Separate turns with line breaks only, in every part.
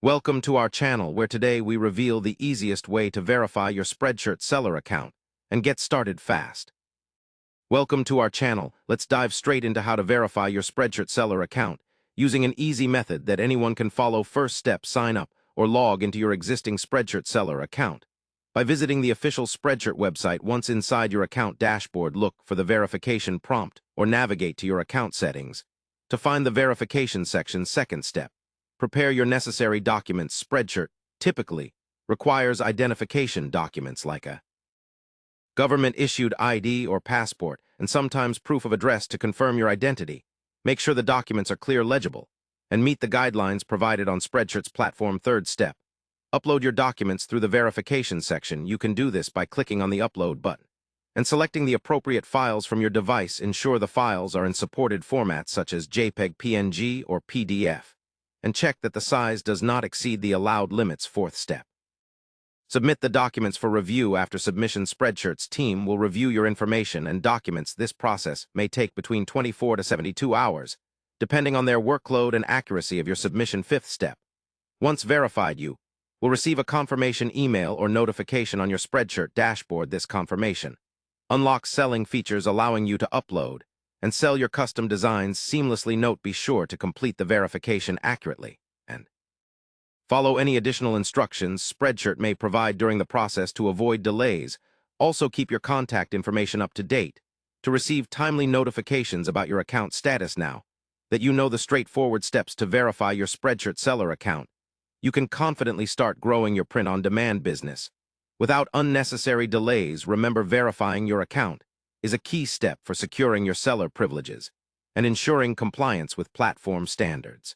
Welcome to our channel, where today we reveal the easiest way to verify your Spreadshirt seller account and get started fast. Welcome to our channel. Let's dive straight into how to verify your Spreadshirt seller account using an easy method that anyone can follow. First step, sign up or log into your existing Spreadshirt seller account. By visiting the official Spreadshirt website, once inside your account dashboard, look for the verification prompt or navigate to your account settings. To find the verification section, second step, prepare your necessary documents. Spreadshirt typically requires identification documents like a government-issued ID or passport, and sometimes proof of address to confirm your identity. Make sure the documents are clear, legible, and meet the guidelines provided on Spreadshirt's platform. Third step, upload your documents through the verification section. You can do this by clicking on the Upload button and selecting the appropriate files from your device. Ensure the files are in supported formats such as JPEG, PNG, or PDF, and check that the size does not exceed the allowed limits. Fourth step, submit the documents for review. After submission, Spreadshirt's team will review your information and documents. This process may take between 24 to 72 hours, depending on their workload and accuracy of your submission. Fifth step, once verified, you will receive a confirmation email or notification on your Spreadshirt dashboard. This confirmation unlocks selling features, allowing you to upload and sell your custom designs seamlessly. Note: be sure to complete the verification accurately and follow any additional instructions Spreadshirt may provide during the process to avoid delays. Also, keep your contact information up to date to receive timely notifications about your account status. Now that you know the straightforward steps to verify your Spreadshirt seller account, you can confidently start growing your print-on-demand business without unnecessary delays. Remember, verifying your account is a key step for securing your seller privileges and ensuring compliance with platform standards.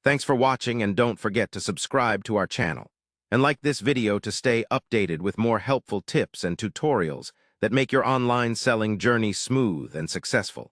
Thanks for watching, and don't forget to subscribe to our channel and like this video to stay updated with more helpful tips and tutorials that make your online selling journey smooth and successful.